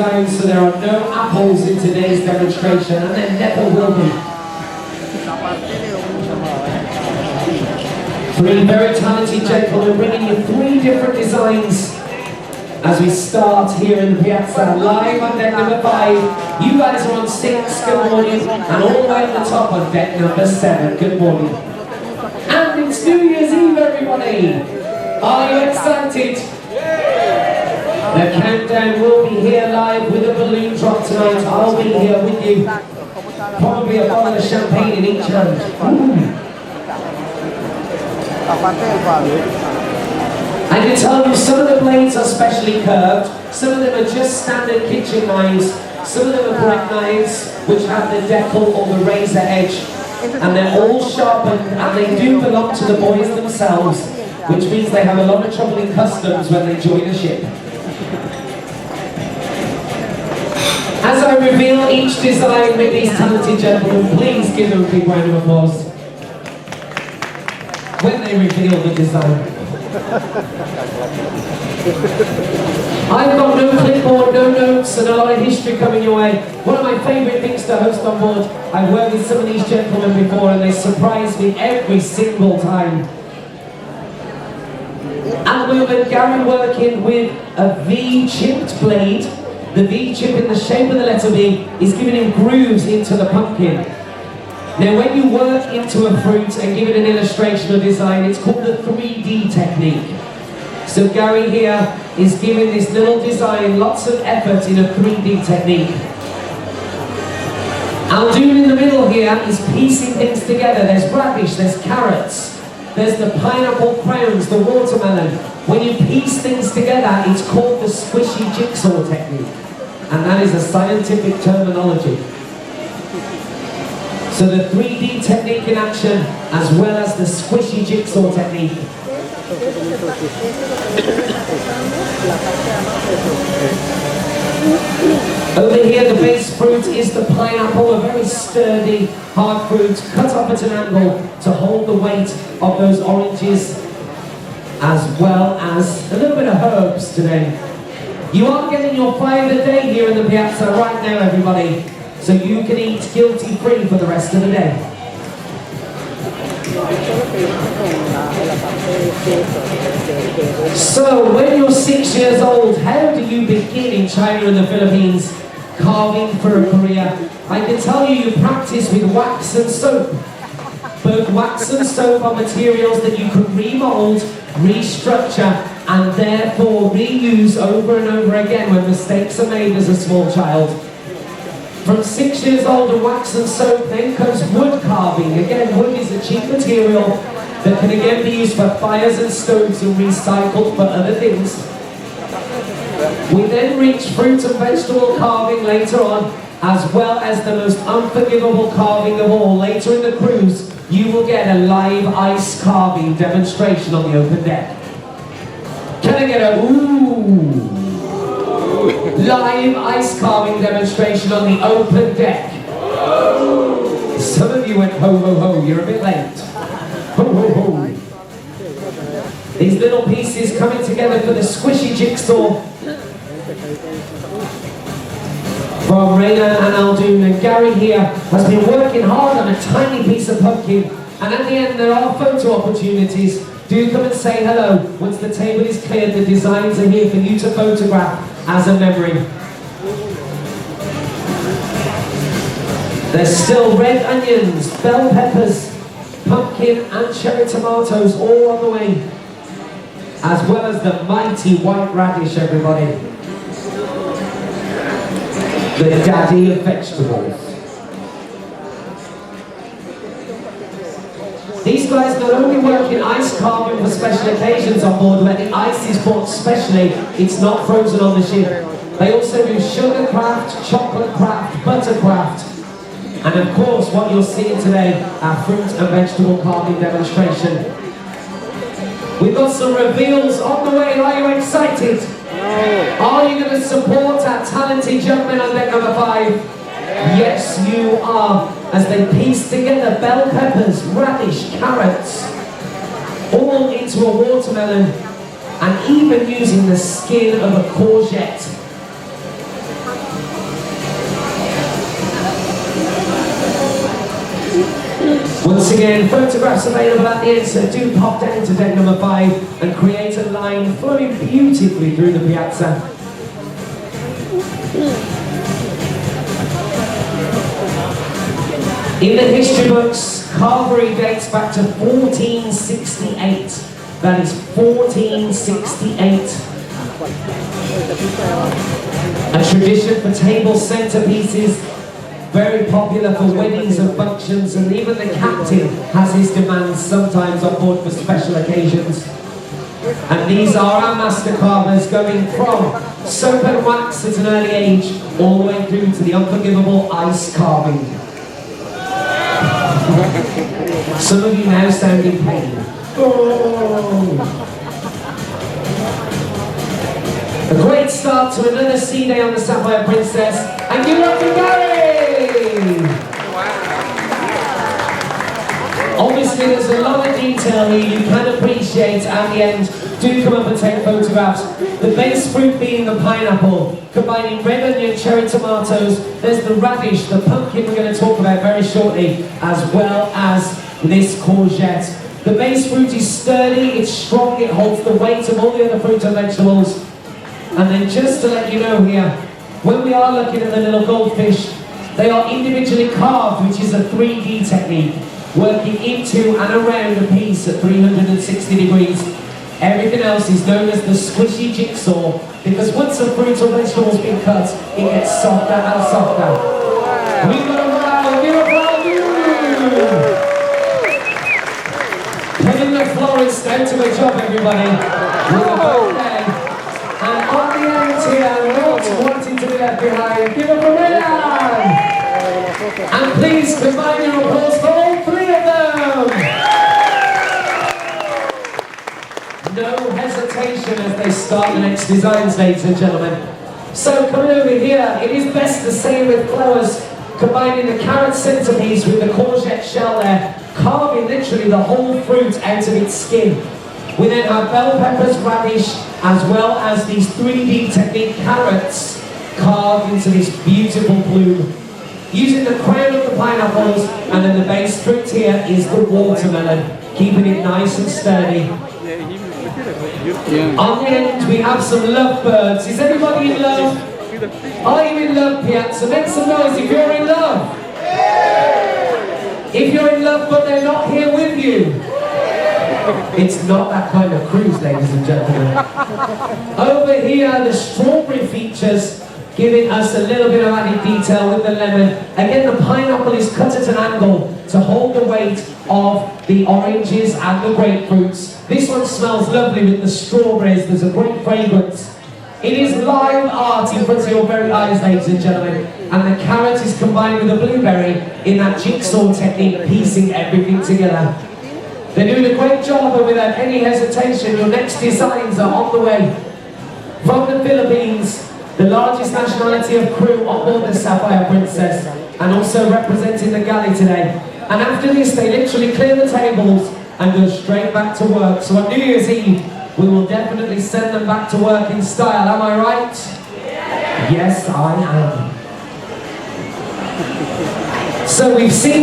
design, so there are no apples in today's demonstration, and there never will be. Three very talented gentlemen bringing you three different designs as we start here in the piazza, live on deck number 5. You guys are on 6, good morning, and all the way at the top on deck number 7, good morning. And it's New Year's Eve, everybody! Are you excited? The countdown will be here live with a balloon drop tonight. I'll be here with you. Probably a bottle of champagne in each hand. I can tell you some of the blades are specially curved, some of them are just standard kitchen knives, some of them are brick knives which have the decal or the razor edge, and they're all sharpened, and they do belong to the boys themselves, which means they have a lot of trouble in customs when they join a ship. As I reveal each design with these talented gentlemen, please give them a big round of applause when they reveal the design. I've got no clipboard, no notes, and a lot of history coming your way. One of my favourite things to host on board, I've worked with some of these gentlemen before and they surprise me every single time. At the moment, Gary working with a V-chipped blade. The V-chip in the shape of the letter V is giving him grooves into the pumpkin. Now when you work into a fruit and give it an illustration or design, it's called the 3D technique. So Gary here is giving this little design lots of effort in a 3D technique. Aldoon in the middle here is piecing things together. There's radish, there's carrots, there's the pineapple crowns, the watermelon. When you piece things together, it's called the squishy jigsaw technique. And that is a scientific terminology. So the 3D technique in action, as well as the squishy jigsaw technique. Over here, the base fruit is the pineapple, a very sturdy, hard fruit, cut off at an angle to hold the weight of those oranges, as well as a little bit of herbs today. You are getting your 5 a day here in the piazza right now, everybody, so you can eat guilty-free for the rest of the day. So, when you're 6 years old, how do you begin in China and the Philippines carving for a career? I can tell you, you practice with wax and soap. Both wax and soap are materials that you can remold, restructure, and therefore reuse over and over again when mistakes are made as a small child. From 6 years old, and wax and soap, then comes wood carving. Again, wood is a cheap material that can again be used for fires and stoves and recycled for other things. We then reach fruit and vegetable carving later on, as well as the most unforgivable carving of all. Later in the cruise, you will get a live ice carving demonstration on the open deck. Can I get a ooh? Live ice carving demonstration on the open deck. Some of you went ho ho ho, you're a bit late. Ho ho ho. These little pieces coming together for the squishy jigsaw from Raina and Aldoon, and Gary here has been working hard on a tiny piece of pumpkin, and at the end there are photo opportunities. Do come and say hello. Once the table is cleared, the designs are here for you to photograph as a memory. There's still red onions, bell peppers, pumpkin and cherry tomatoes all on the way, as well as the mighty white radish, everybody. The daddy of vegetables. These guys not only work in ice carving for special occasions on board, where the ice is bought specially, it's not frozen on the ship. They also do sugar craft, chocolate craft, butter craft, and of course what you're seeing today, our fruit and vegetable carving demonstration. We've got some reveals on the way. Are you excited? Are you going to support our talented young men on deck number 5? Yes, you are. As they piece together bell peppers, radish, carrots, all into a watermelon, and even using the skin of a courgette. Once again, photographs available at the end, so do pop down to deck number 5 and create a line flowing beautifully through the piazza. In the history books, carvery dates back to 1468. That is 1468. A tradition for table centerpieces, very popular for weddings and functions, and even the captain has his demands sometimes on board for special occasions. And these are our master carvers, going from soap and wax at an early age all the way through to the unforgivable ice carving. Some of you now sound in pain. Oh. A great start to another sea day on the Sapphire Princess, and give it up for Gary! Obviously there's a lot of detail here you can appreciate at the end. Do come up and take photographs. The base fruit being the pineapple, combining red onion, cherry tomatoes. There's the radish, the pumpkin we're going to talk about very shortly, as well as this courgette. The base fruit is sturdy, it's strong, it holds the weight of all the other fruits and vegetables. And then just to let you know here, when we are looking at the little goldfish, they are individually carved, which is a 3D technique, working into and around a piece at 360 degrees. Everything else is known as the squishy jigsaw, because once a fruit or vegetable has been cut, it gets softer and softer. We've got a wow, give a applause. Putting the florist down to a job, everybody. With a birthday. And on the end here, not wanting to be left behind, give a round. And please combine your applause for all 3 of them. No hesitation as they start the next designs, ladies and gentlemen. So coming over here, it is best to say with flowers, combining the carrot centerpiece with the courgette shell there, carving literally the whole fruit out of its skin. We then have bell peppers, radish, as well as these 3D technique carrots carved into this beautiful plume. Using the crown of the pineapples, and then the base fruit here is the watermelon, keeping it nice and sturdy. On the end we have some lovebirds. Is everybody in love? Are you in love, Piazza? Make some noise if you're in love. If you're in love but they're not here with you, it's not that kind of cruise, ladies and gentlemen. Over here, the strawberry features, giving us a little bit of added detail with the lemon. Again, the pineapple is cut at an angle to hold the weight of the oranges and the grapefruits. This one smells lovely with the strawberries. There's a great fragrance. It is live art in front of your very eyes, ladies and gentlemen. And the carrot is combined with the blueberry in that jigsaw technique, piecing everything together. They're doing a great job, and without any hesitation, your next designs are on the way. From the Philippines, the largest nationality of crew on board the Sapphire Princess, and also representing the galley today. And after this, they literally clear the tables and go straight back to work. So on New Year's Eve, we will definitely send them back to work in style. Am I right? Yes, I am. So we've seen